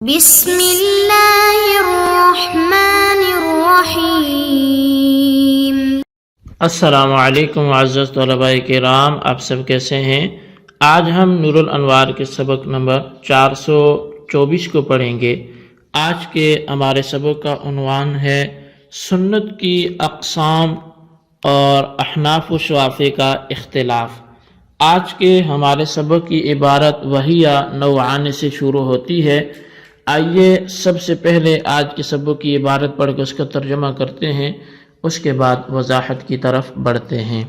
بسم اللہ الرحمن الرحیم۔ السلام علیکم معزز طلباء کرام، آپ سب کیسے ہیں؟ آج ہم نور الانوار کے سبق نمبر 424 کو پڑھیں گے۔ آج کے ہمارے سبق کا عنوان ہے سنت کی اقسام اور احناف و شوافی کا اختلاف۔ آج کے ہمارے سبق کی عبارت وہیہ نوعان سے شروع ہوتی ہے۔ آئیے سب سے پہلے آج کے سبق کی عبارت پڑھ کے اس کا ترجمہ کرتے ہیں، اس کے بعد وضاحت کی طرف بڑھتے ہیں۔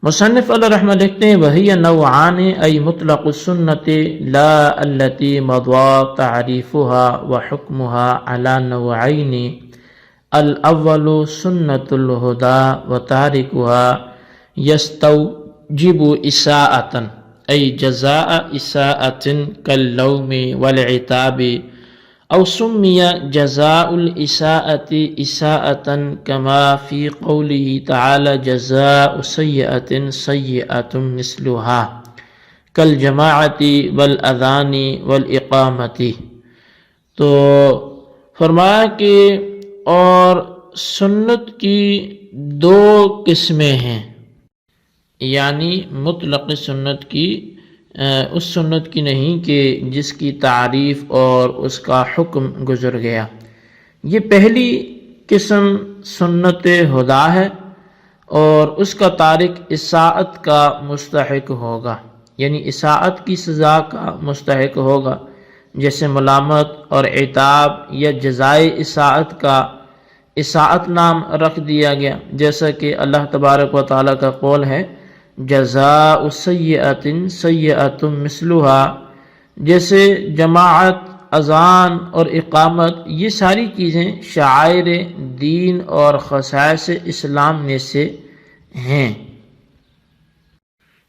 مصنف علیہ رحمہ لکھتے ہیں وہی نوعان ای مطلق السنت لا التی مضى تعریفها وحکمها على نوعین الاول سنت الہدى وتارکها یستوجب اساءۃ ای جزاء اساءۃ کاللوم والعتاب او سمی جزاء الاساءۃ اساءۃ کما فی قوله تعالی جزاء سیئۃ سیئۃ مثلها کالجماعۃ والاذان والاقامۃ۔ تو فرمایا کہ اور سنت کی دو قسمیں ہیں، یعنی مطلق سنت کی اس سنت کی نہیں کہ جس کی تعریف اور اس کا حکم گزر گیا۔ یہ پہلی قسم سنت ہدا ہے اور اس کا تارک اساءت کا مستحق ہوگا، یعنی اساءت کی سزا کا مستحق ہوگا، جیسے ملامت اور عتاب یا جزائے اساءت کا اساءت نام رکھ دیا گیا، جیسا کہ اللہ تبارک و تعالیٰ کا قول ہے جزاء سیئۃ سیئۃ مثلها۔ جیسے جماعت، اذان اور اقامت، یہ ساری چیزیں شعائر دین اور خصائص اسلام میں سے ہیں،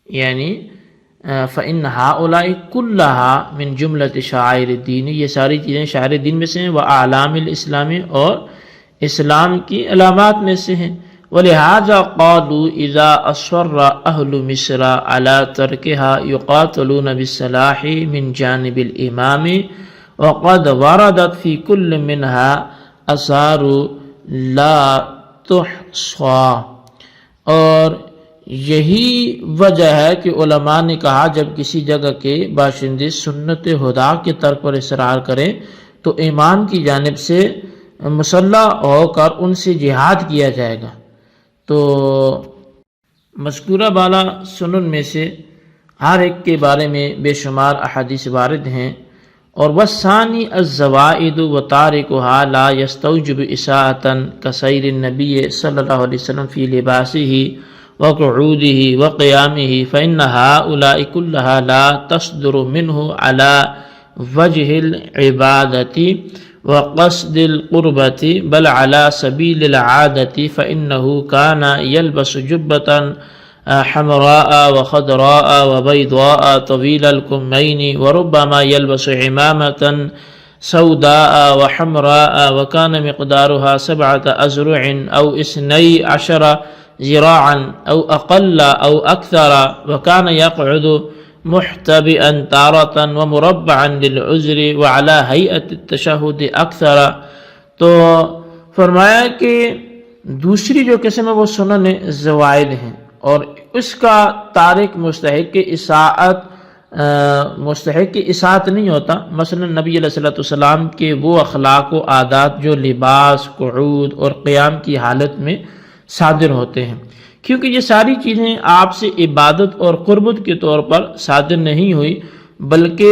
یعنی فإن هؤلاء كلها من جملة شعائر الدین، یہ ساری چیزیں شعائر دین میں سے ہیں، وأعلام الاسلام اور اسلام کی علامات میں سے ہیں۔ ولہذا قالوا اذا اصر اہل مصر على ترکها يقاتلون بالسلاح من جانب الامام وقد وردت في كل منها آثار لا تحصى۔ اور یہی وجہ ہے کہ علماء نے کہا جب کسی جگہ کے باشندے سنت ہدا کے ترک پر اصرار کریں تو امام کی جانب سے مسلح ہو کر ان سے جہاد کیا جائے گا۔ تو مذکورہ بالا سنن میں سے ہر ایک کے بارے میں بے شمار احادیث وارد ہیں، اور والثانی الزوائد وتارکها لا یستوجب اساءۃ کسیر النبی صلی اللہ علیہ وسلم فی لباسه وقعوده وقیامه فإن هؤلاء كلها لا تصدر منه على وجه العبادة وقصد القربة بل على سبيل العادة فإنه كان يلبس جبة حمراء وخضراء وبيضاء طويل الكمين وربما يلبس عمامة سوداء وحمراء وكان مقدارها 7 أذرع أو 12 ذراعا أو أقل أو أكثر وكان يقعد محتبئا تارة ومربعا للعذر وعلى هيئة التشهد أكثر۔ تو فرمایا کہ دوسری جو قسم ہے وہ سنن زوائد ہیں، اور اس کا تارک مستحق اساءت نہیں ہوتا۔ مثلا نبی علیہ السلام کے وہ اخلاق و عادات جو لباس، قعود اور قیام کی حالت میں صادر ہوتے ہیں، کیونکہ یہ ساری چیزیں آپ سے عبادت اور قربت کے طور پر صادر نہیں ہوئی بلکہ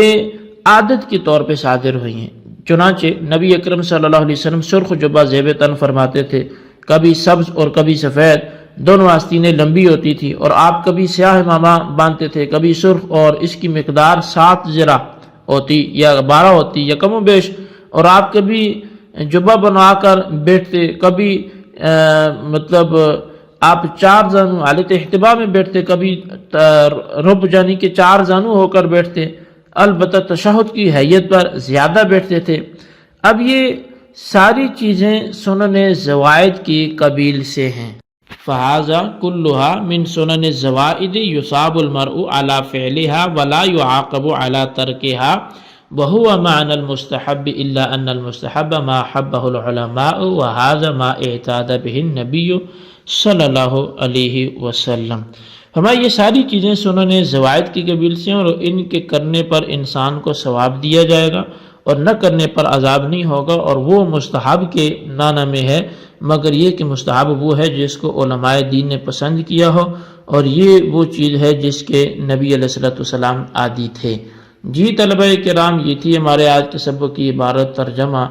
عادت کے طور پہ صادر ہوئی ہیں۔ چنانچہ نبی اکرم صلی اللہ علیہ وسلم سرخ جبہ زیب تن فرماتے تھے، کبھی سبز اور کبھی سفید، دونوں آستینیں لمبی ہوتی تھی، اور آپ کبھی سیاہ امامہ باندھتے تھے، کبھی سرخ، اور اس کی مقدار 7 ذراع ہوتی یا 12 ہوتی یا کم و بیش، اور آپ کبھی جبہ بنوا کر بیٹھتے، کبھی آپ 4 زانو حالت احتبا میں بیٹھتے، کبھی رب جانی کے 4 زانو ہو کر بیٹھتے، البتہ تشہد کی حیت پر زیادہ بیٹھتے تھے۔ اب یہ ساری چیزیں سنن زوائد کی قبیل سے ہیں۔ فہذا کلھا من سنن الزوائد یصاب المرء علی فعلها ولا يعاقب علی ترکها وهو معنى المستحب إلا أن المستحب ما حبه العلماء وهذا ما اعتاد به النبی صلی اللہ علیہ وسلم۔ ہماری یہ ساری چیزیں سنن زوائد کی قبیل سے ہیں، اور ان کے کرنے پر انسان کو ثواب دیا جائے گا اور نہ کرنے پر عذاب نہیں ہوگا، اور وہ مستحب کے معنی میں ہے، مگر یہ کہ مستحب وہ ہے جس کو علماء دین نے پسند کیا ہو، اور یہ وہ چیز ہے جس کے نبی علیہ الصلوۃ والسلام عادی تھے۔ جی طلبہ کرام، یہ تھی ہمارے آج کے سبق کی عبارت ترجمہ۔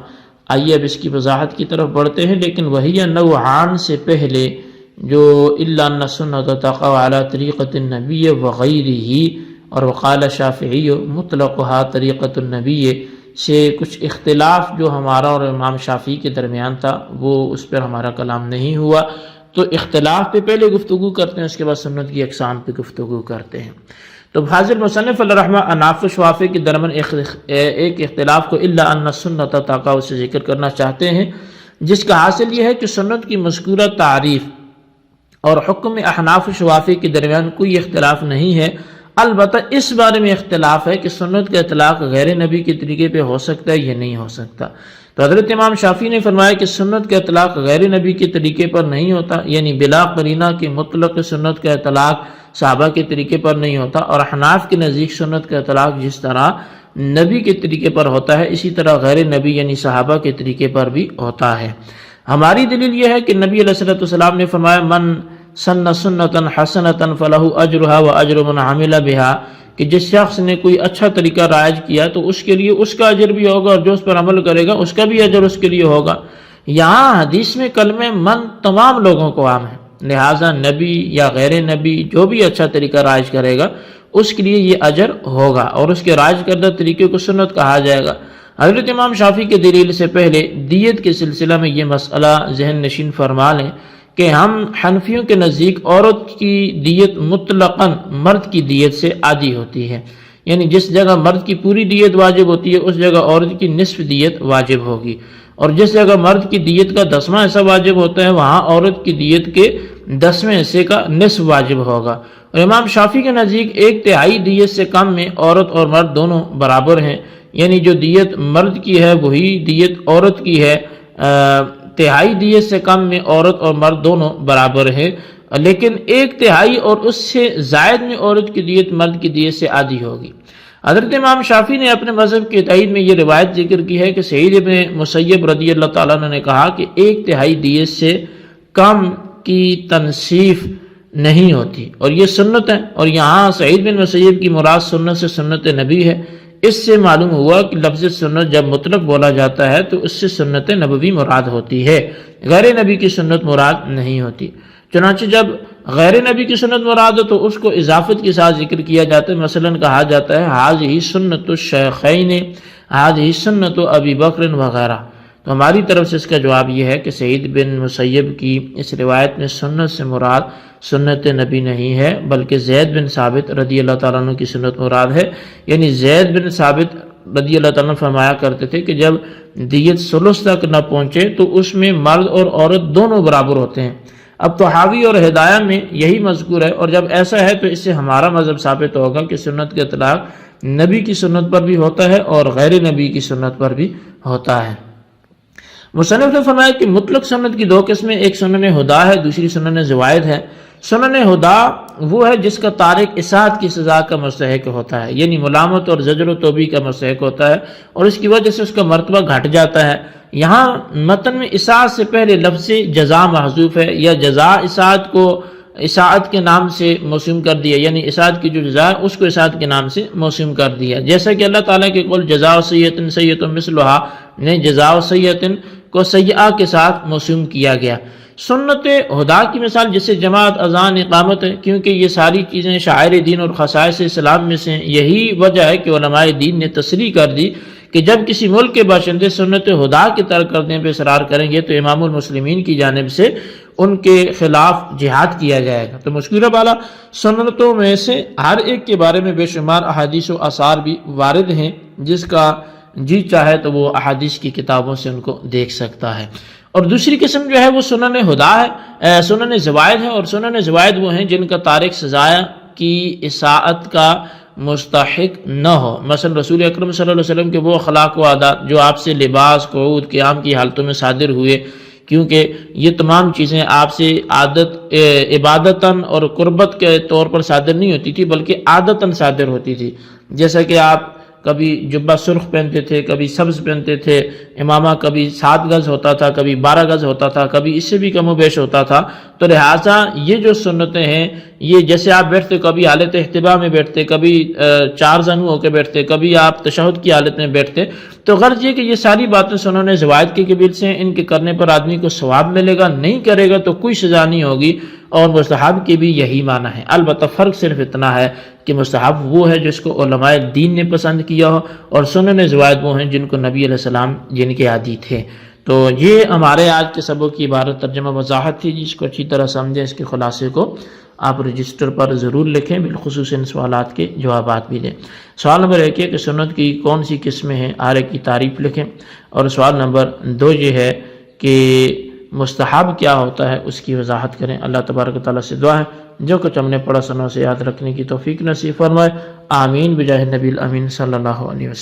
آئیے اب اس کی وضاحت کی طرف بڑھتے ہیں، لیکن وہی نوعان سے پہلے جو الا ان السنۃ تقع علی طریقۃ النبی وغیرہ، اور وقال شافعی مطلقها طریقۃ النبی سے کچھ اختلاف جو ہمارا اور امام شافعی کے درمیان تھا، وہ اس پر ہمارا کلام نہیں ہوا، تو اختلاف پہ پہلے گفتگو کرتے ہیں، اس کے بعد سنت کی اقسام پہ گفتگو کرتے ہیں۔ تو حاضر مصنف علیہ رحمہ اناف و شوافی کے درمیان ایک اختلاف کو الا ان السنۃ تقع سے ذکر کرنا چاہتے ہیں، جس کا حاصل یہ ہے کہ سنت کی مذکورہ تعریف اور حکم احناف و شوافی کے درمیان کوئی اختلاف نہیں ہے، البتہ اس بارے میں اختلاف ہے کہ سنت کا اطلاق غیر نبی کے طریقے پہ ہو سکتا ہے یا نہیں ہو سکتا۔ تو حضرت امام شافعی نے فرمایا کہ سنت کا اطلاق غیر نبی کے طریقے پر نہیں ہوتا، یعنی بلا قرینہ کی مطلق سنت کا اطلاق صحابہ کے طریقے پر نہیں ہوتا، اور احناف کے نزدیک سنت کا اطلاق جس طرح نبی کے طریقے پر ہوتا ہے اسی طرح غیر نبی یعنی صحابہ کے طریقے پر بھی ہوتا ہے۔ ہماری دلیل یہ ہے کہ نبی علیہ الصلوۃ والسلام نے فرمایا من سن سنتا حسنتا فلہ اجرها واجر من عمل بها، کہ جس شخص نے کوئی اچھا طریقہ رائج کیا تو اس کے لیے اس کا اجر بھی ہوگا، اور جو اس پر عمل کرے گا اس کا بھی اجر اس کے لیے ہوگا۔ یہاں حدیث میں کلمہ من تمام لوگوں کو عام ہے، لہٰذا نبی یا غیر نبی جو بھی اچھا طریقہ رائج کرے گا اس کے لیے یہ اجر ہوگا، اور اس کے رائج کردہ طریقے کو سنت کہا جائے گا۔ حضرت امام شافعی کے دلیل سے پہلے دیت کے سلسلہ میں یہ مسئلہ ذہن نشین فرما لیں کہ ہم حنفیوں کے نزدیک عورت کی دیت مطلقاً مرد کی دیت سے عادی ہوتی ہے، یعنی جس جگہ مرد کی پوری دیت واجب ہوتی ہے اس جگہ عورت کی نصف دیت واجب ہوگی، اور جس جگہ مرد کی دیت کا 10واں حصہ واجب ہوتا ہے وہاں عورت کی دیت کے 10ویں حصے کا نصف واجب ہوگا۔ اور امام شافعی کے نزدیک 1/3 دیت سے کم میں عورت اور مرد دونوں برابر ہیں، یعنی جو دیت مرد کی ہے وہی دیت عورت کی ہے، 1/3 دیت سے کم میں عورت اور مرد دونوں برابر ہیں، لیکن 1/3 اور اس سے زائد میں عورت کی دیت مرد کی دیت سے آدھی ہوگی۔ حضرت امام شافعی نے اپنے مذہب کی تائید میں یہ روایت ذکر کی ہے کہ سعید بن مسیب رضی اللہ تعالیٰ عنہ نے کہا کہ 1/3 دیت سے کم کی تنصیف نہیں ہوتی، اور یہ سنت ہے، اور یہاں سعید بن مسیب کی مراد سنت سے سنت نبی ہے۔ اس سے معلوم ہوا کہ لفظ سنت جب مطلق بولا جاتا ہے تو اس سے سنت نبوی مراد ہوتی ہے، غیر نبی کی سنت مراد نہیں ہوتی۔ چنانچہ جب غیر نبی کی سنت مراد ہو تو اس کو اضافت کے ساتھ ذکر کیا جاتا ہے، مثلا کہا جاتا ہے ھذہ سنت الشیخین، ھذہ سنت ابی بکر وغیرہ۔ تو ہماری طرف سے اس کا جواب یہ ہے کہ سعید بن مسیب کی اس روایت میں سنت سے مراد سنت نبی نہیں ہے، بلکہ زید بن ثابت رضی اللہ تعالیٰ عنہ کی سنت مراد ہے، یعنی زید بن ثابت رضی اللہ تعالیٰ عنہ فرمایا کرتے تھے کہ جب دیت ثلث تک نہ پہنچے تو اس میں مرد اور عورت دونوں برابر ہوتے ہیں۔ اب طحاوی اور ہدایہ میں یہی مذکور ہے، اور جب ایسا ہے تو اس سے ہمارا مذہب ثابت ہوگا کہ سنت کا اطلاق نبی کی سنت پر بھی ہوتا ہے اور غیر نبی کی سنت پر بھی ہوتا ہے۔ مصنف نے فرمایا کہ مطلق سنت کی 2 قسمیں، ایک سنن ہدا ہے، دوسری سنن زوائد ہے۔ سنن ہدا وہ ہے جس کا تارک اصاعت کی سزا کا مستحق ہوتا ہے، یعنی ملامت اور زجر و توبیح کا مستحق ہوتا ہے، اور اس کی وجہ سے اس کا مرتبہ گھٹ جاتا ہے۔ یہاں متن میں اصاعت سے پہلے لفظ جزا محذوف ہے، یا جزا اصاعت کو اصاعت کے نام سے موسوم کر دیا، یعنی اصاعت کی جو جزا ہے اس کو اصاعت کے نام سے موسوم کر دیا، جیسا کہ اللہ تعالیٰ کے قول جزاء سیئۃ سیئۃ مثلھا نے جزاء سیئۃ کو سیئہ کے ساتھ موسوم کیا گیا۔ سنت ہدا کی مثال جسے جماعت، اذان، اقامت ہے، کیونکہ یہ ساری چیزیں شعائر دین اور خصائص اسلام میں سے ہیں۔ یہی وجہ ہے کہ علماء دین نے تصریح کر دی کہ جب کسی ملک کے باشندے سنت ہدا کے ترک کرنے پہ اصرار کریں گے تو امام المسلمین کی جانب سے ان کے خلاف جہاد کیا جائے گا۔ تو مشکورہ بالا سنتوں میں سے ہر ایک کے بارے میں بے شمار احادیث و آثار بھی وارد ہیں، جس کا جی چاہے تو وہ احادیث کی کتابوں سے ان کو دیکھ سکتا ہے۔ اور دوسری قسم جو ہے وہ سنن ہدا ہے، سنن زوائد ہے، اور سنن زوائد وہ ہیں جن کا تارک سزا کی اصاعت کا مستحق نہ ہو۔ مثلا رسول اکرم صلی اللہ علیہ وسلم کے وہ اخلاق و عادات جو آپ سے لباس، قعود، قیام کی حالتوں میں صادر ہوئے، کیونکہ یہ تمام چیزیں آپ سے عبادتاً اور قربت کے طور پر صادر نہیں ہوتی تھی، بلکہ عادتاً صادر ہوتی تھی۔ جیسا کہ آپ کبھی جبہ سرخ پہنتے تھے، کبھی سبز پہنتے تھے، امامہ کبھی 7 گز ہوتا تھا، کبھی 12 گز ہوتا تھا، کبھی اس سے بھی کم و بیش ہوتا تھا۔ تو لہٰذا یہ جو سنتیں ہیں، یہ جیسے آپ بیٹھتے کبھی حالت احتباء میں بیٹھتے، کبھی 4 زانو ہو کے بیٹھتے، کبھی آپ تشہد کی حالت میں بیٹھتے، تو غرض یہ کہ یہ ساری باتیں سنن زوائد کے قبیل سے ہیں، ان کے کرنے پر آدمی کو ثواب ملے گا، نہیں کرے گا تو کوئی سزا نہیں ہوگی، اور مستحب کے بھی یہی معنی ہے۔ البتہ فرق صرف اتنا ہے کہ مستحب وہ ہے جس کو علماء دین نے پسند کیا ہو، اور سنن زوائد وہ ہیں جن کو نبی علیہ السلام جن کے عادی تھے۔ تو یہ ہمارے آج کے سبق کی عبارت ترجمہ وضاحت تھی، جس کو اچھی طرح سمجھیں، اس کے خلاصے کو آپ رجسٹر پر ضرور لکھیں، بالخصوص ان سوالات کے جوابات بھی دیں۔ سوال نمبر 1 ہے کہ سنت کی کون سی قسمیں ہیں، ہر ایک کی تعریف لکھیں۔ اور سوال نمبر 2 یہ ہے کہ مستحب کیا ہوتا ہے، اس کی وضاحت کریں۔ اللہ تبارک و تعالیٰ سے دعا ہے جو کچھ ہم نے پڑھا سنا سے یاد رکھنے کی توفیق نصیب فرمائے، آمین بجاہ نبی الامین صلی اللہ علیہ وسلم۔